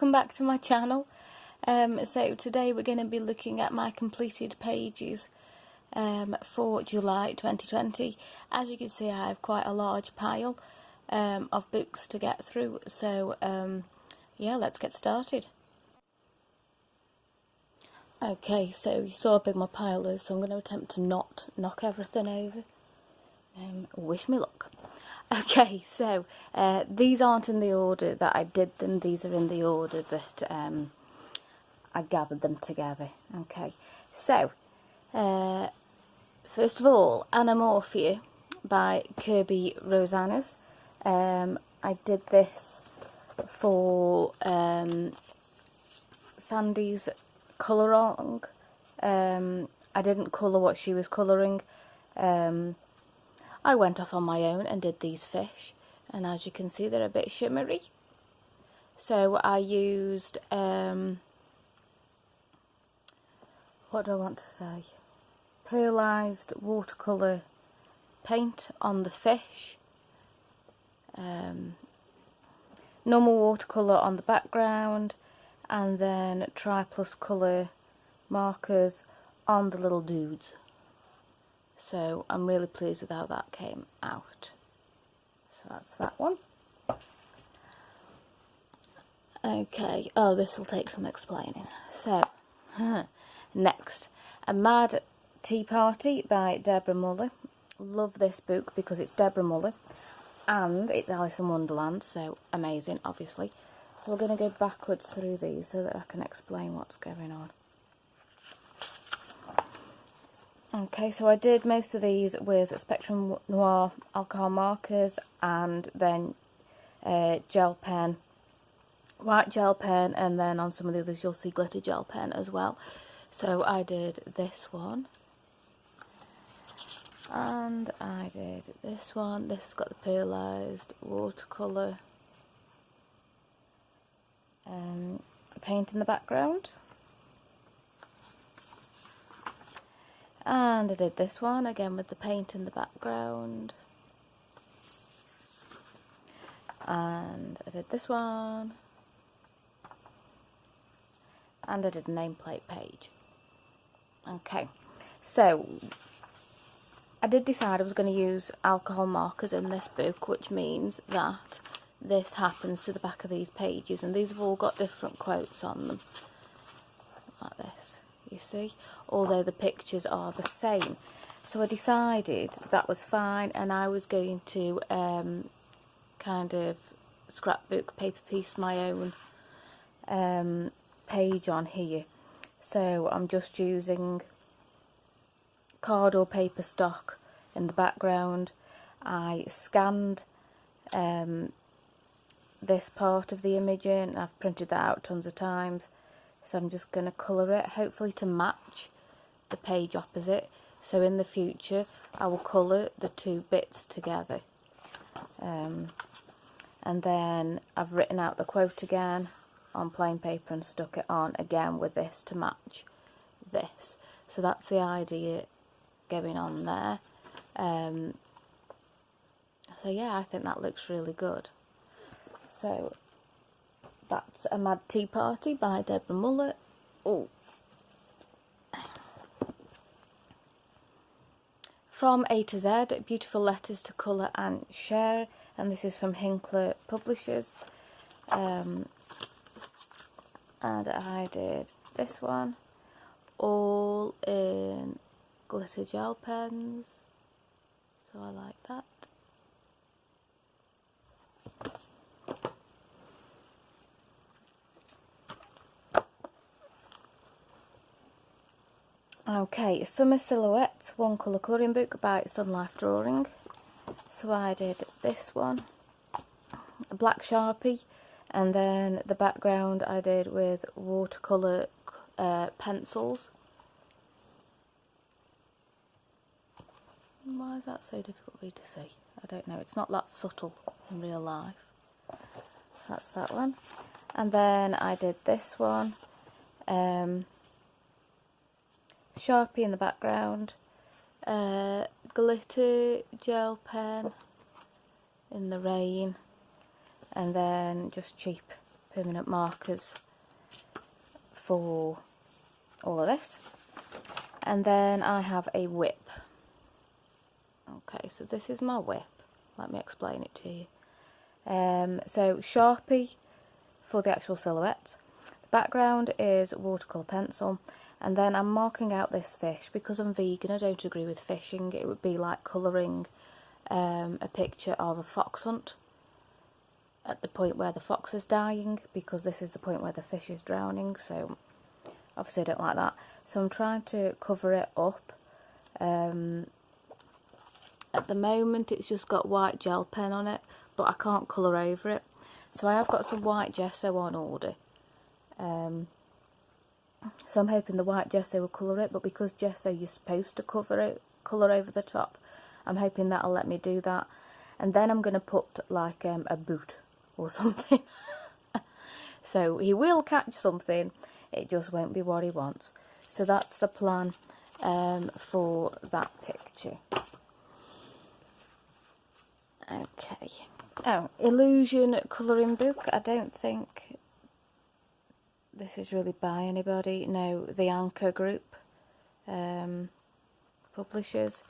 welcome back to my channel. So today we're going to be looking at my completed pages for July 2020. As you can see, I have quite a large pile of books to get through, so yeah, let's get started. Okay, so you saw how big my pile is, so I'm going to attempt to not knock everything over. Wish me luck. Okay, so these aren't in the order that I did them, these are in the order that I gathered them together. Okay, so first of all, Animorphia by Kerby Rosanes. I did this for Sandy's colour along. I didn't colour what she was colouring. I went off on my own and did these fish, and as you can see they're a bit shimmery. So I used, what do I want to say, pearlised watercolour paint on the fish, normal watercolour on the background, and then Tri-Plus colour markers on the little dudes. So I'm really pleased with how that came out. So that's that one. Okay, oh, this will take some explaining. So, next, A Mad Tea Party by Deborah Muller. Love this book because it's Deborah Muller and it's Alice in Wonderland, so amazing, obviously. So we're going to go backwards through these so that I can explain what's going on. Okay, so I did most of these with Spectrum Noir alcohol markers and then gel pen, white gel pen, and then on some of the others you'll see glitter gel pen as well. So I did this one, and I did this one. This has got the pearlised watercolour paint in the background. And I did this one again with the paint in the background, and I did this one, and I did a nameplate page. Okay, so I did decide I was going to use alcohol markers in this book, which means that this happens to the back of these pages, and these have all got different quotes on them, like this, you see, although the pictures are the same. So I decided that was fine, and I was going to kind of scrapbook, paper piece my own page on here. So I'm just using card or paper stock in the background. I scanned this part of the image in, I've printed that out tons of times. So I'm just going to colour it, hopefully to match the page opposite. So in the future I will colour the two bits together. And then I've written out the quote again on plain paper and stuck it on again with this to match this. So that's the idea going on there. So yeah, I think that looks really good. So that's A Mad Tea Party by Deborah Muller. Oh. From A to Z, Beautiful Letters to Colour and Share, and this is from Hinkler Publishers. And I did this one, all in glitter gel pens, so I like that. Okay, Summer Silhouettes, one colour colouring book by Sunlife Drawing. So I did this one, a black Sharpie, and then the background I did with watercolour pencils. Why is that so difficult for you to see? I don't know, it's not that subtle in real life. That's that one. And then I did this one, Sharpie in the background, glitter gel pen in the rain, and then just cheap permanent markers for all of this. And then I have a whip. Okay, so this is my whip. Let me explain it to you. So Sharpie for the actual silhouettes. The background is watercolour pencil. And then I'm marking out this fish. Because I'm vegan, I don't agree with fishing. It would be like colouring a picture of a fox hunt at the point where the fox is dying, because this is the point where the fish is drowning, so obviously I don't like that. So I'm trying to cover it up. At the moment it's just got white gel pen on it, but I can't colour over it. So I have got some white gesso on order. So I'm hoping the white gesso will colour it, but because gesso you're supposed to colour over the top, I'm hoping that'll let me do that. And then I'm going to put like a boot or something. So he will catch something, it just won't be what he wants. So that's the plan for that picture. Okay. Oh, Illusion colouring book. I don't think this is really by anybody. No, the Anker group publishers.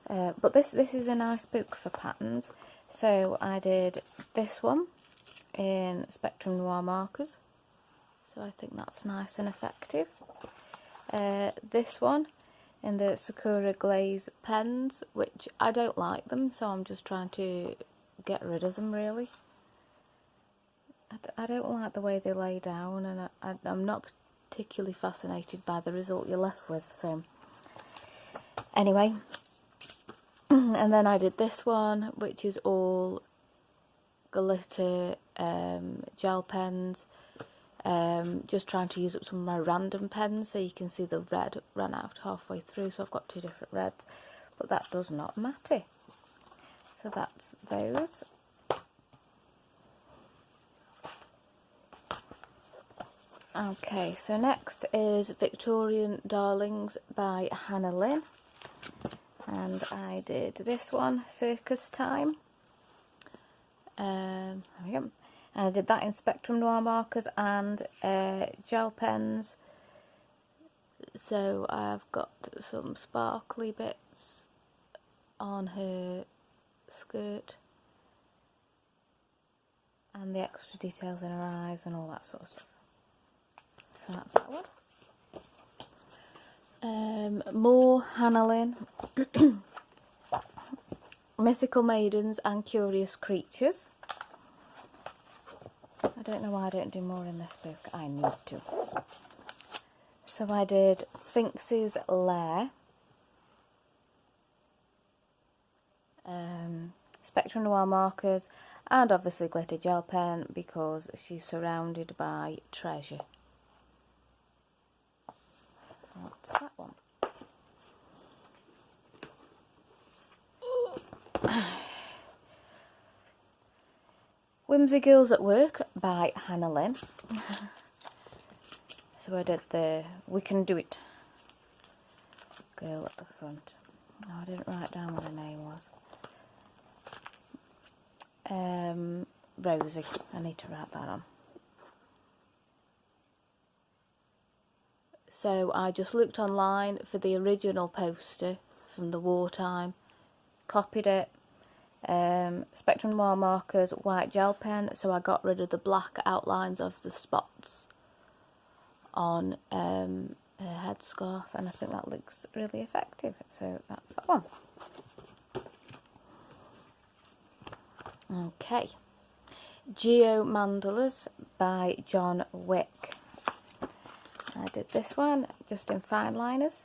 But this is a nice book for patterns. So I did this one in Spectrum Noir markers. So I think that's nice and effective. This one in the Sakura Glaze pens, which I don't like them, so I'm just trying to get rid of them really. I don't like the way they lay down, and I'm not particularly fascinated by the result you're left with. So anyway, and then I did this one, which is all glitter gel pens. Just trying to use up some of my random pens, so you can see the red ran out halfway through, so I've got two different reds, but that does not matter. So that's those. Okay, so next is Victorian Darlings by Lynn, and I did this one, Circus Time. There we go. And I did that in Spectrum Noir markers and gel pens. So I've got some sparkly bits on her skirt and the extra details in her eyes and all that sort of stuff. So that's that one. More Lynn. Mythical Maidens and Curious Creatures. I don't know why I don't do more in this book. I need to. So I did Sphinx's Lair, Spectrum Noir markers, and obviously glitter gel pen because she's surrounded by treasure. What's that one? Whimsy Girls at Work by Lynn. So I did the We Can Do It girl at the front. No, I didn't write down what her name was. Rosie. I need to write that on. So I just looked online for the original poster from the wartime, copied it. Spectrum Noir markers, white gel pen, so I got rid of the black outlines of the spots on her headscarf, and I think that looks really effective, so that's that one. Okay, Geomandalas by John Wik. I did this one just in fine liners.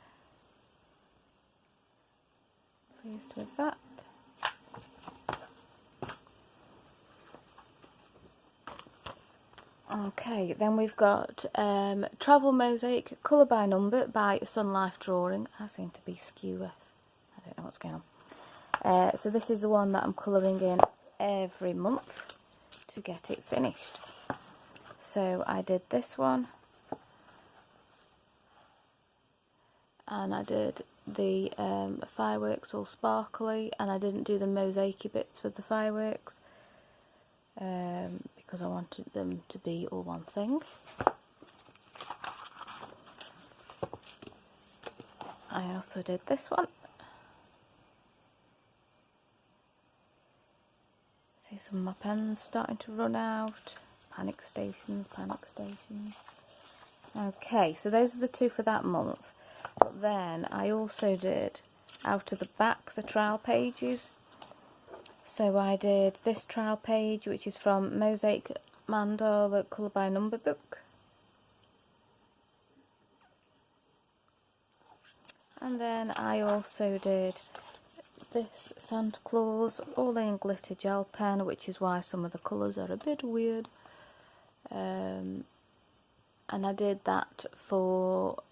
Pleased with that. Okay, then we've got Travel Mosaic, Colour by Number by Sunlife Drawing. I seem to be skew. I don't know what's going on. So this is the one that I'm colouring in every month to get it finished. So I did this one. And I did the fireworks all sparkly, and I didn't do the mosaic bits with the fireworks. Because because I wanted them to be all one thing. I also did this one. See some of my pens starting to run out. Panic stations, panic stations. Okay, so those are the two for that month. But then I also did, out of the back, the trial pages. So I did this trial page, which is from Mosaic Mandala Colour by Number book. And then I also did this Santa Claus all in glitter gel pen, which is why some of the colours are a bit weird. And I did that for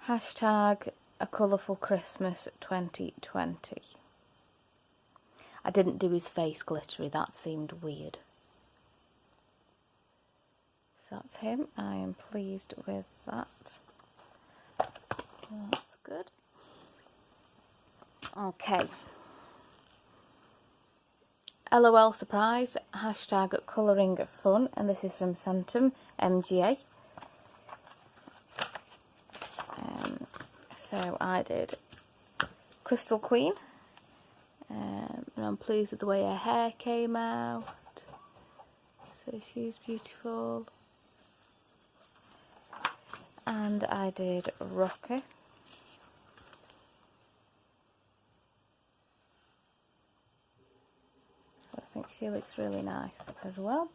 hashtag A Colourful Christmas 2020. I didn't do his face glittery, that seemed weird. So that's him. I am pleased with that. That's good. Okay. LOL surprise, hashtag colouring fun, and this is from Centum, MGA. So I did Crystal Queen, and I'm pleased with the way her hair came out. So she's beautiful. And I did Rocker. I think she looks really nice as well.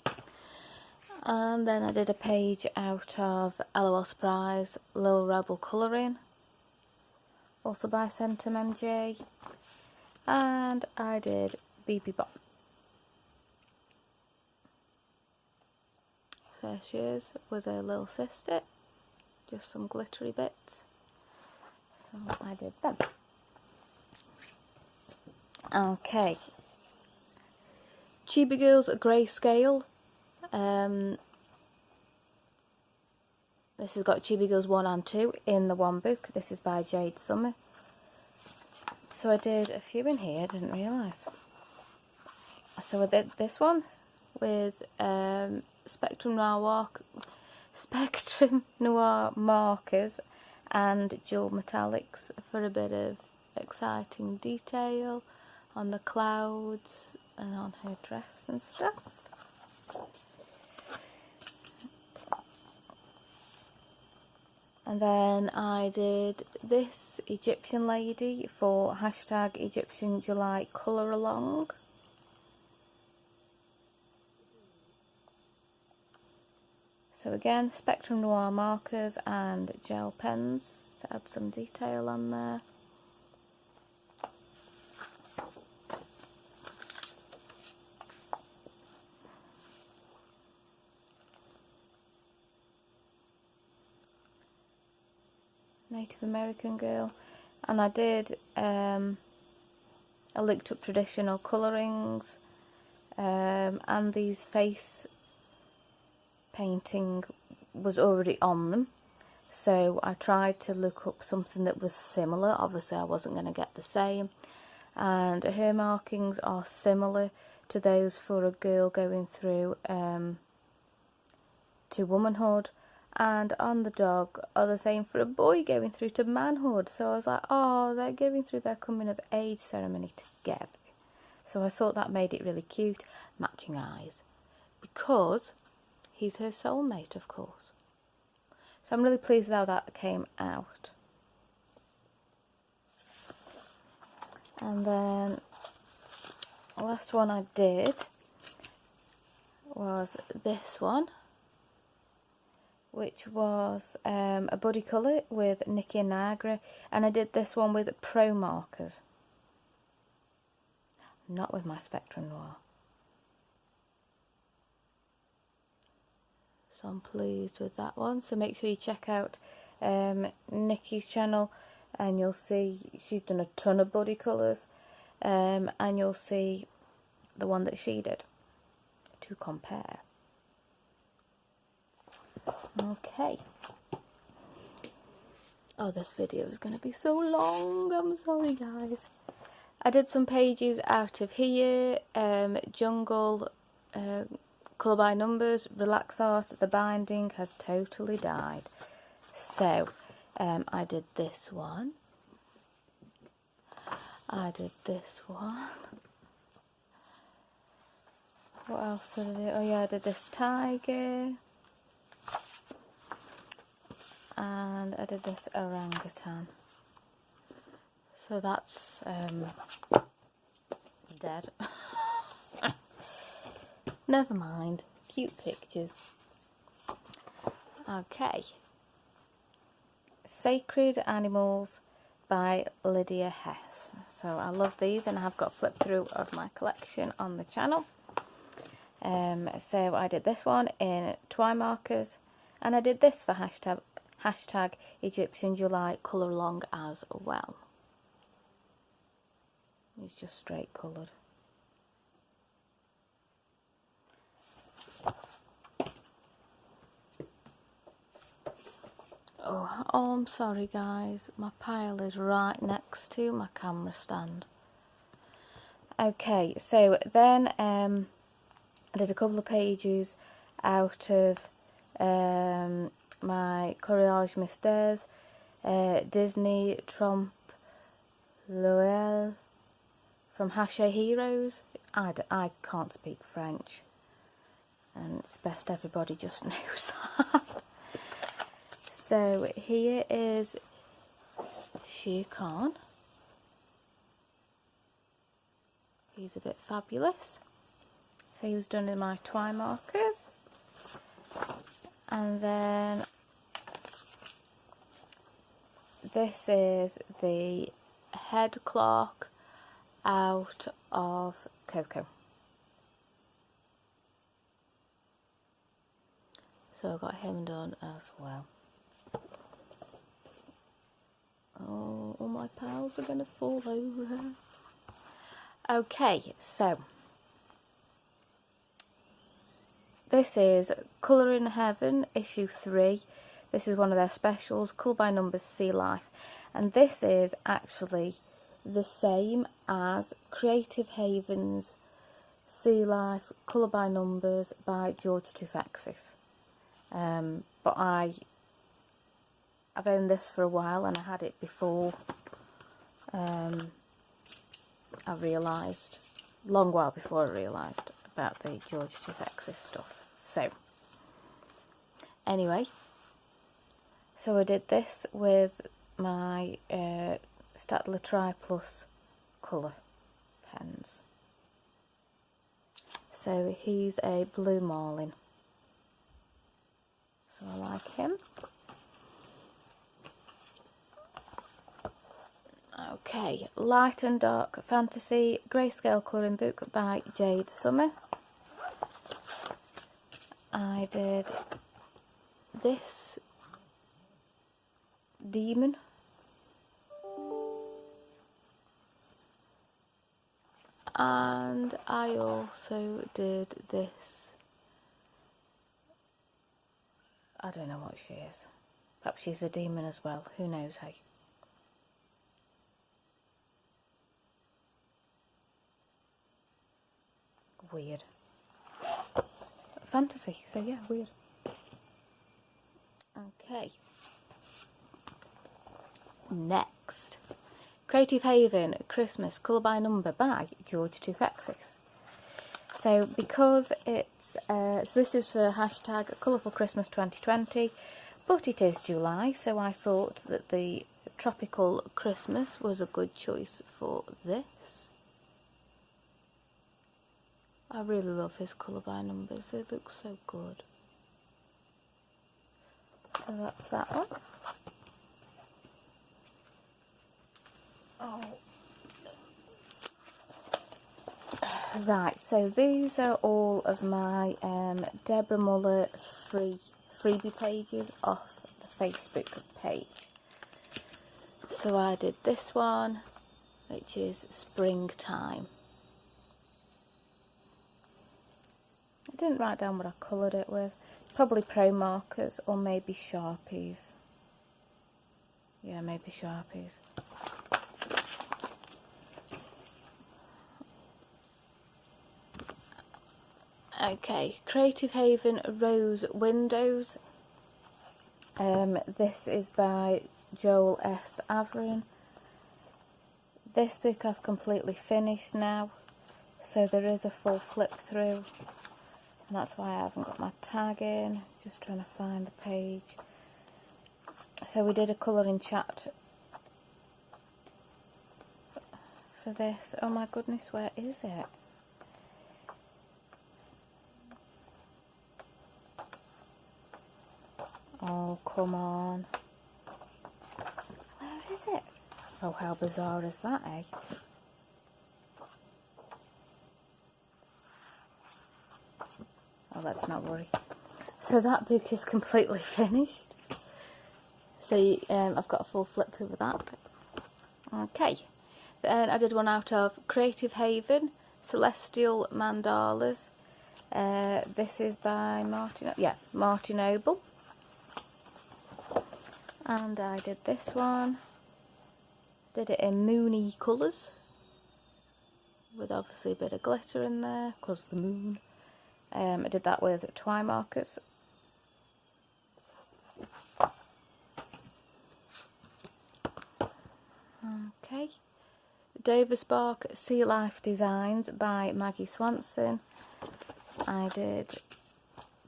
And then I did a page out of LOL Surprise, Lil Rebel Colouring, also by Centum MJ. And I did BB Bop. There she is with her little sister, just some glittery bits. So I did them. Okay. Chibi Girls Greyscale. This has got Chibi Girls 1 and 2 in the one book. This is by Jade Summer. So I did a few in here, I didn't realise. So I did this one with Spectrum Noir markers and dual metallics for a bit of exciting detail on the clouds and on her dress and stuff. And then I did this Egyptian lady for hashtag Egyptian July Colour Along. So again, Spectrum Noir markers and gel pens to add some detail on there. Native American girl, and I did I looked up traditional colourings and these face painting was already on them, so I tried to look up something that was similar. Obviously I wasn't going to get the same, and her markings are similar to those for a girl going through to womanhood, and on the dog are the same for a boy going through to manhood. So I was like, oh, they're going through their coming of age ceremony together. So I thought that made it really cute. Matching eyes, because he's her soulmate, of course. So I'm really pleased with how that came out. And then the last one I did was this one, which was a buddy colour with Nikki and Niagara, and I did this one with Pro markers, not with my Spectrum Noir. So I'm pleased with that one. So make sure you check out Nikki's channel, and you'll see she's done a ton of buddy colours, and you'll see the one that she did to compare. Okay. Oh, this video is going to be so long. I'm sorry, guys. I did some pages out of here. Jungle Colour by Numbers, Relax Art, the binding has totally died. So, I did this one. I did this one. What else did I do? Oh yeah, I did this tiger. And I did this orangutan. So that's dead. Never mind. Cute pictures. Okay. Sacred Animals by Lydia Hess. So I love these, and I've got a flip through of my collection on the channel. So I did this one in twine markers, and I did this for hashtag Egyptian July colour along as well. It's just straight coloured. Oh, I'm sorry guys, my pile is right next to my camera stand. Okay, so then I did a couple of pages out of my Coloriages Mystères, Disney Trompe-L'œil from Hachette Heroes. I can't speak French, and it's best everybody just knows that. So here is Shere Khan. He's a bit fabulous. So he was done in my twine markers. And then this is the head clock out of Cocoa. So I've got him done as well. Oh, all my piles are going to fall over. Okay, so this is Colour in Heaven, issue 3. This is one of their specials, Colour by Numbers, Sealife. And this is actually the same as Creative Haven's Sealife, Colour by Numbers by George Toufexis. But I've owned this for a while, and I had it before I realised, long while before I realised about the George Toufexis stuff. So, anyway, so I did this with my Staedtler Tri Plus colour pens. So he's a blue marlin. So I like him. Okay, Light and Dark Fantasy Greyscale Colouring Book by Jade Summer. I did this demon. And I also did this. I don't know what she is. Perhaps she's a demon as well. Who knows, hey? Weird. Fantasy, so yeah, weird. Okay. Next. Creative Haven, Christmas, Colour by Number by George Toufexis. So because it's, so this is for hashtag Colourful Christmas 2020, but it is July, so I thought that the Tropical Christmas was a good choice for this. I really love his colour by numbers, they look so good. So that's that one. Oh. Right, so these are all of my Deborah Muller freebie pages off the Facebook page. So I did this one, which is Springtime. I didn't write down what I coloured it with. Probably Pro markers or maybe Sharpies. Yeah, maybe Sharpies. Okay, Creative Haven Rose Windows. This is by Joel S. Averin. This book I've completely finished now, so there is a full flip through, and that's why I haven't got my tag in. Just trying to find the page. So we did a colouring chat for this. Oh my goodness, where is it? Oh, come on. Where is it? Oh, how bizarre is that, eh? Oh, let's not worry. So that book is completely finished. So I've got a full flip through with that. Okay. Then I did one out of Creative Haven, Celestial Mandalas. This is by Marty Noble. And I did this one. Did it in moony colours, with obviously a bit of glitter in there, because the moon. I did that with twine markers. Okay. Dover Spark Sealife Designs by Maggie Swanson. I did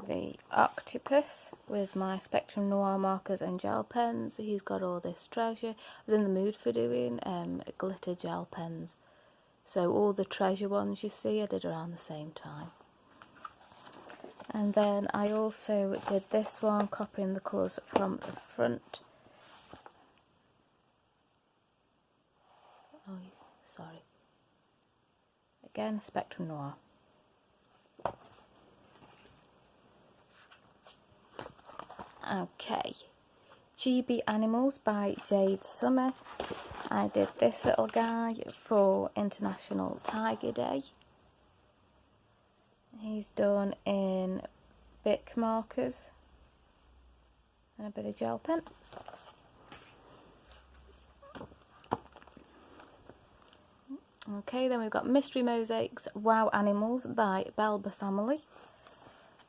the octopus with my Spectrum Noir markers and gel pens. He's got all this treasure. I was in the mood for doing glitter gel pens. So all the treasure ones you see I did around the same time. And then I also did this one, copying the colours from the front. Oh, sorry. Again, Spectrum Noir. Okay. Chibi Animals by Jade Summer. I did this little guy for International Tiger Day. He's done in Bic markers and a bit of gel pen. Okay, then we've got Mystery Mosaics Wow Animals by Belba Family.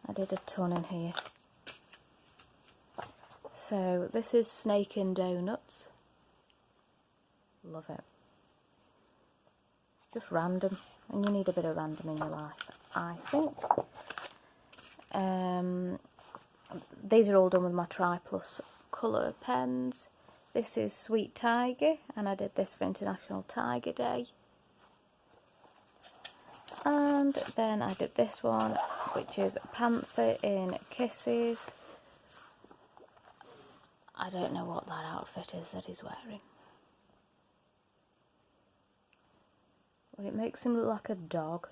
I did a ton in here. So this is Snake and Donuts. Love it. Just random, and you need a bit of random in your life, I think. These are all done with my Tri Plus colour pens. This is Sweet Tiger, and I did this for International Tiger Day. And then I did this one, which is Panther in Kisses. I don't know what that outfit is that he's wearing. Well, it makes him look like a dog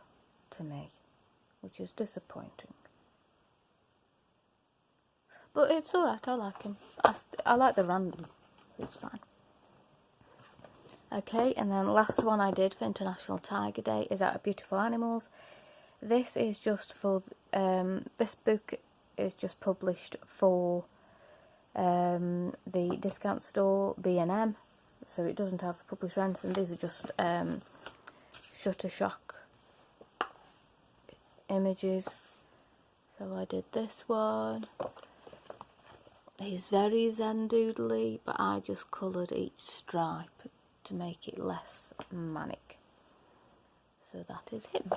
to me, which is disappointing. But it's alright, I like him. I like the random, so it's fine. Okay, and then last one I did for International Tiger Day is out of Beautiful Animals. This is just for, this book is just published for the discount store B&M, so it doesn't have published or anything. These are just Shuttershock images. So I did this one. He's very zen doodly, but I just coloured each stripe to make it less manic. So that is him.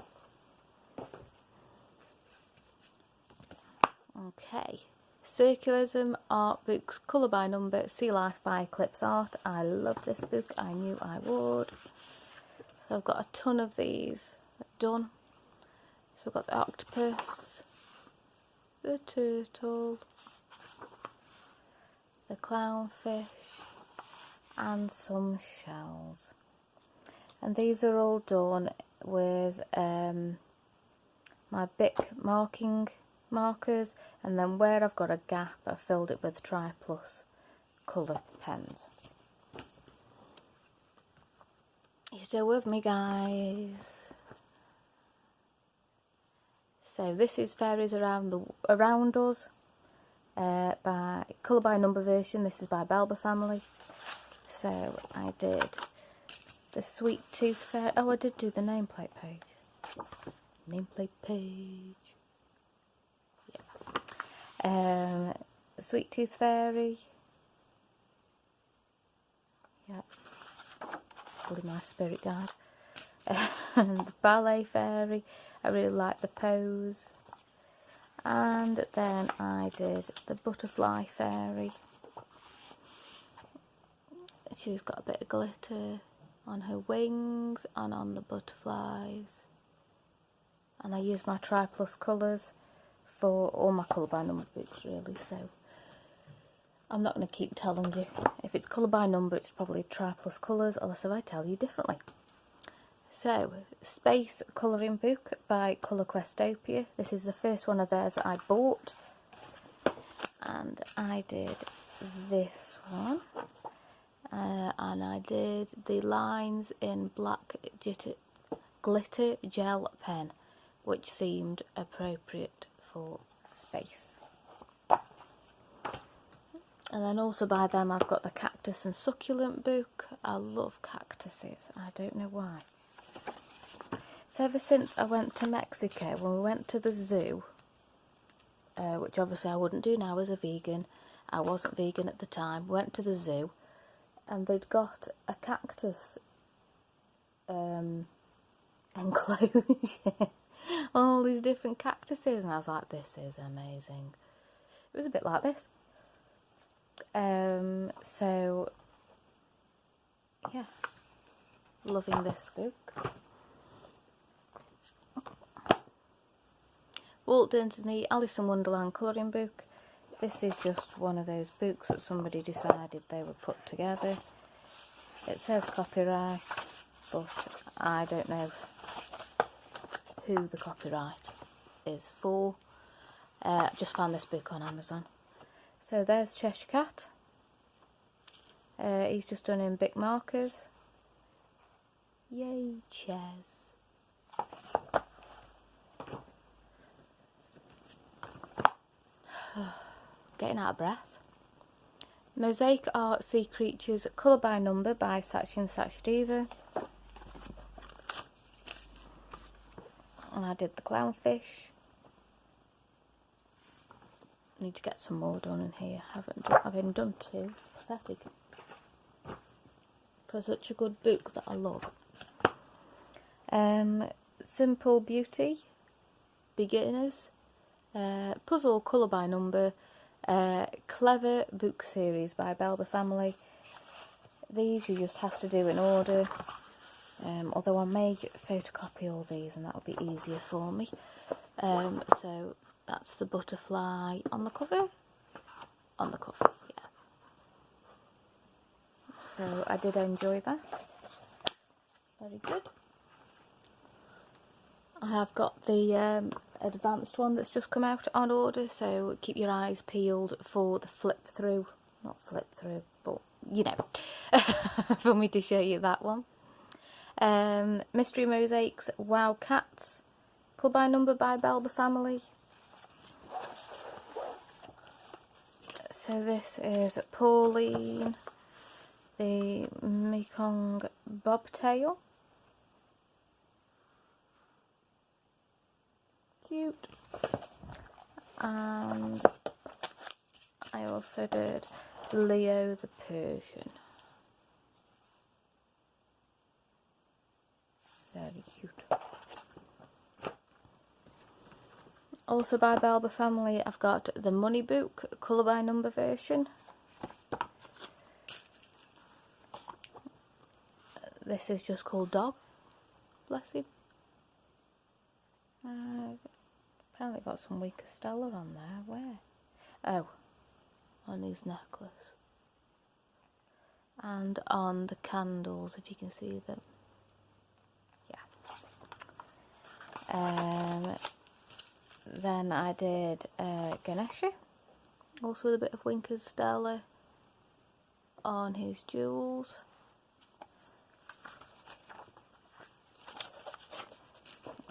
Okay. Circulism Art Books, Colour by Number, Sealife by Eclipse Art. I love this book, I knew I would. So I've got a ton of these done. So I've got the octopus, the turtle, the clownfish, and some shells. And these are all done with my Bic marking markers, and then where I've got a gap I filled it with Tri Plus colour pens. You still with me, guys? So this is Fairies Around Us by Colour by Number version. This is by Belba Family. So I did the Sweet Tooth Fairy. Oh, I did do the nameplate page. Nameplate page. Sweet Tooth Fairy. Yeah, probably my spirit guide. And the Ballet Fairy. I really like the pose. And then I did the Butterfly Fairy. She's got a bit of glitter on her wings and on the butterflies. And I used my Tri Plus colours for all my colour by number books really, so I'm not going to keep telling you. If it's colour by number, it's probably Tri Plus colours, unless if I tell you differently. So, Space Colouring Book by Colour Questopia. This is the first one of theirs that I bought. And I did this one. And I did the lines in black glitter gel pen, which seemed appropriate for space. And then also by them I've got the Cactus and Succulent book. I love cactuses, I don't know why. So ever since I went to Mexico, when we went to the zoo, which obviously I wouldn't do now as a vegan, I wasn't vegan at the time, went to the zoo, and they'd got a cactus enclosure, all these different cactuses, and I was like, this is amazing. It was a bit like this. So yeah, loving this book. Walt Disney Alice in Wonderland colouring book. This is just one of those books that somebody decided they would put together. It says copyright, but I don't know who the copyright is for. I just found this book on Amazon. So there's Cheshire Cat. He's just done in Bic markers. Yay, Ches. Getting out of breath. Mosaic Art Sea Creatures Colour by Number by Sachi and Sachdiva. And I did the clownfish. Need to get some more done in here. I've only done 2. It's pathetic. For such a good book that I love. Simple Beauty Beginners. Puzzle Colour by Number. Clever Book Series by Belba Family. These you just have to do in order. Although I may photocopy all these and that will be easier for me. So that's the butterfly on the cover. On the cover, yeah. So I did enjoy that. Very good. I have got the advanced one that's just come out on order, so keep your eyes peeled for the flip through. Not flip through, but you know, for me to show you that one. Mystery Mosaics Wow Cats. Colour by Number by Belba Family. So this is Pauline, the Mekong Bobtail. Cute. And I also did Leo the Persian. Very cute. Also by Belba Family, I've got the Money Book Colour by Number version. This is just called Dog. Bless him. Apparently got some weaker Stella on there. Where? Oh, on his necklace. And on the candles, if you can see them. Yeah. Then I did Ganesha, also with a bit of Winker's Stella on his jewels.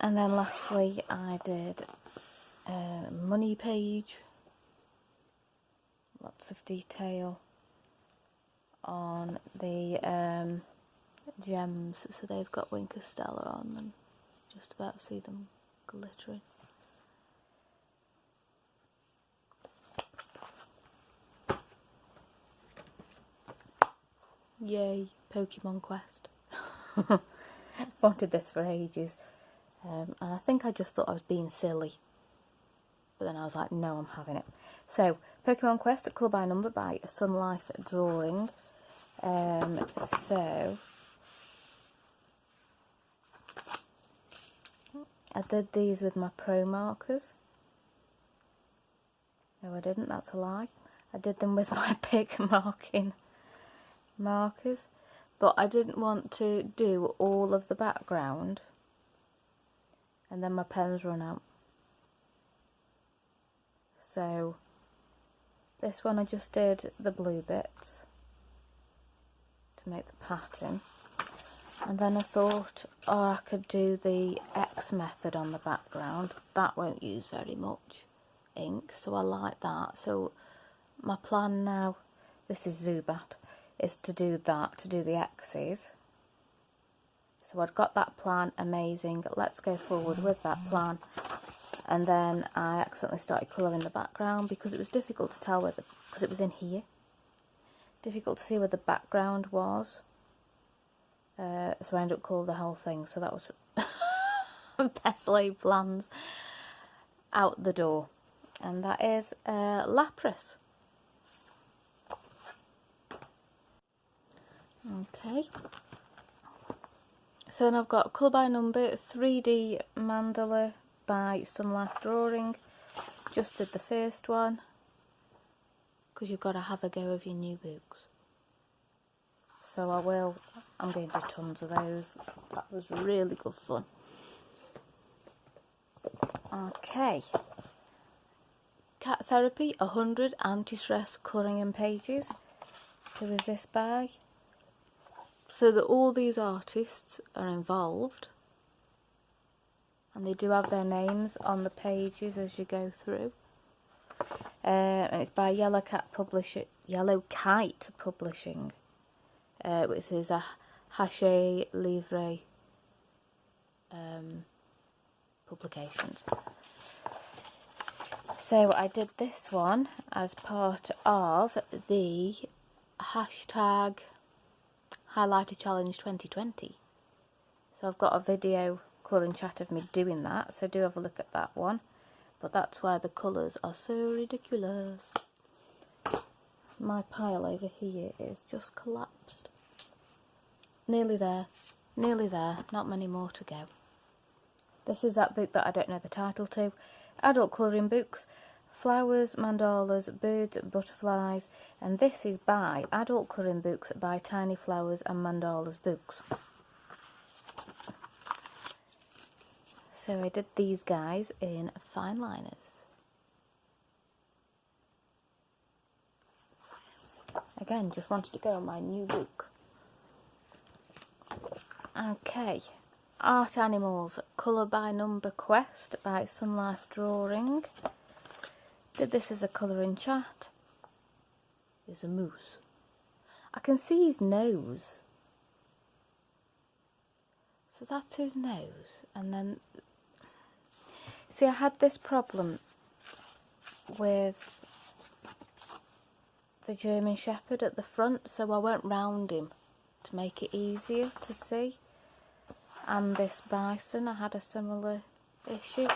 And then lastly I did Money Page, lots of detail on the gems, so they've got Winker's Stella on them, just about see them glittering. Yay, Pokemon Quest. Wanted this for ages. And I think I just thought I was being silly. But then I was like, no, I'm having it. So, Pokemon Quest, Colour by Number by Sunlife Drawing. So, I did these with my Pro markers. No, I didn't, that's a lie. I did them with my Pick marking markers. But I didn't want to do all of the background. And then my pens run out. So, this one I just did the blue bits to make the pattern. And then I thought, oh, I could do the X method on the background. That won't use very much ink, so I like that. So my plan now, this is Zubat, is to do that, to do the X's. So I'd got that plan, amazing. Let's go forward with that plan. And then I accidentally started colouring the background because it was difficult to tell whether, because it was in here. Difficult to see where the background was. So I ended up colouring the whole thing. So that was best laid plans out the door. And that is Lapras. Okay. So then I've got Colour by Number, 3D Mandala by Sunlife Drawing. Just did the first one because you've got to have a go of your new books. So I'm going to do tons of those. That was really good fun. Okay. Cat Therapy, 100 anti-stress colouring and pages. Who is this by? So that all these artists are involved. And they do have their names on the pages as you go through. And it's by Yellow Kite Publishing, which is a Hachette Livre publications. So I did this one as part of the hashtag Highlighter Challenge 2020. So I've got a video colouring chat of me doing that, so do have a look at that one. But that's why the colours are so ridiculous. My pile over here is just collapsed. Nearly there, not many more to go. This is that book that I don't know the title to. Adult colouring books, flowers, mandalas, birds, butterflies, and this is by Adult Colouring Books by Tiny Flowers and Mandalas Books. So I did these guys in fine liners. Again, just wanted to go on my new book. Okay, Art Animals, Colour by Number Quest by Sunlife Drawing. Did this as a colouring chat. There's a moose. I can see his nose. So that's his nose. And then, see, I had this problem with the German Shepherd at the front, so I went round him to make it easier to see. And this bison, I had a similar issue.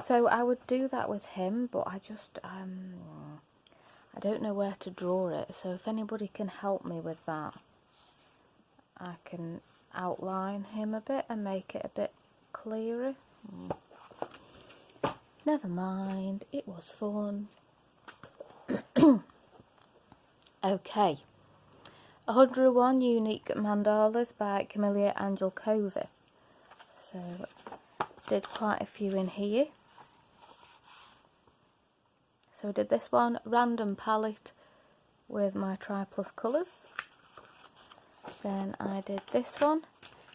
So I would do that with him, but I just, I don't know where to draw it. So if anybody can help me with that, I can outline him a bit and make it a bit clearer. Never mind, it was fun. Okay. 101 Unique Mandalas by Camilla Angelkova. So, did quite a few in here. So I did this one, random palette with my Tri-Plus colours. Then I did this one,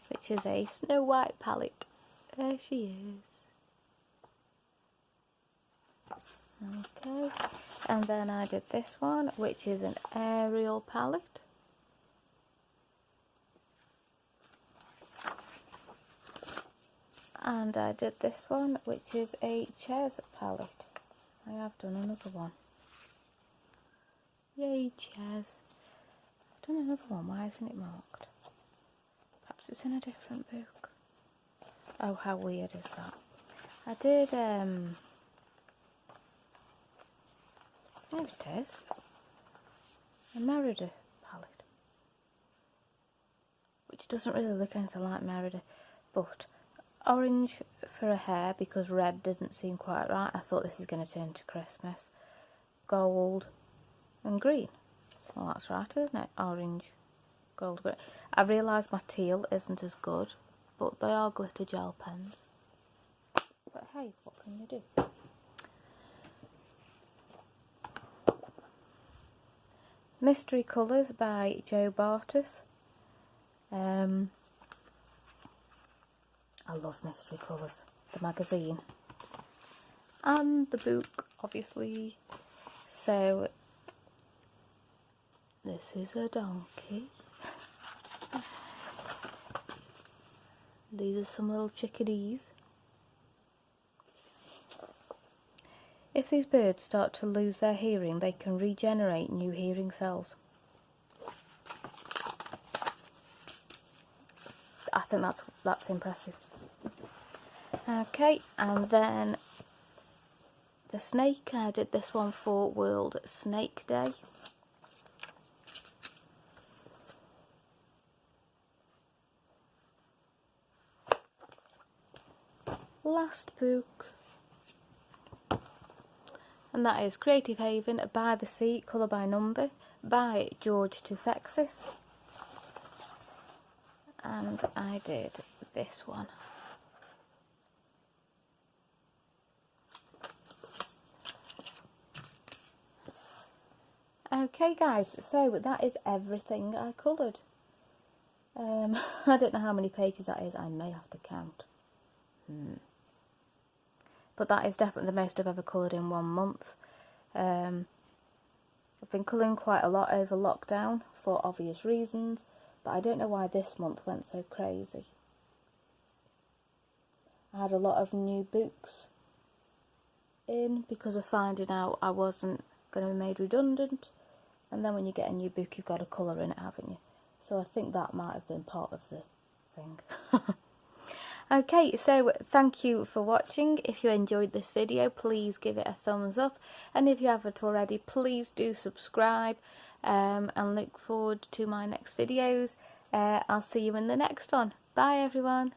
which is a Snow White palette. There she is. Okay. And then I did this one, which is an Ariel palette. And I did this one, which is a Chairs palette. I have done another one. Yay, Chairs. I've Done another one, why isn't it marked? Perhaps it's in a different book. Oh, how weird is that? I did, there it is. A Merida palette. Which doesn't really look anything like Merida. But orange for a hair because red doesn't seem quite right. I thought this is going to turn to Christmas. Gold and green. Well, that's right, isn't it? Orange, gold, green. I realise my teal isn't as good, but they are glitter gel pens. But hey, what can you do? Mystery Colours by Joe Bartas. I love Mystery Colours, the magazine. And the book, obviously. So, this is a donkey. These are some little chickadees. If these birds start to lose their hearing, they can regenerate new hearing cells. I think that's impressive. Okay, and then the snake. I did this one for World Snake Day. Last book, and that is Creative Haven by the Sea, Colour by Number by George Toufexis. And I did this one. Okay guys, so that is everything I coloured. I don't know how many pages that is, I may have to count. But that is definitely the most I've ever coloured in 1 month. I've been colouring quite a lot over lockdown for obvious reasons, but I don't know why this month went so crazy. I had a lot of new books in because of finding out I wasn't going to be made redundant, and then when you get a new book you've got to colour in it, haven't you? So I think that might have been part of the thing. Okay, so thank you for watching. If you enjoyed this video, please give it a thumbs up, and if you haven't already, please do subscribe, and look forward to my next videos. I'll see you in the next one. Bye everyone.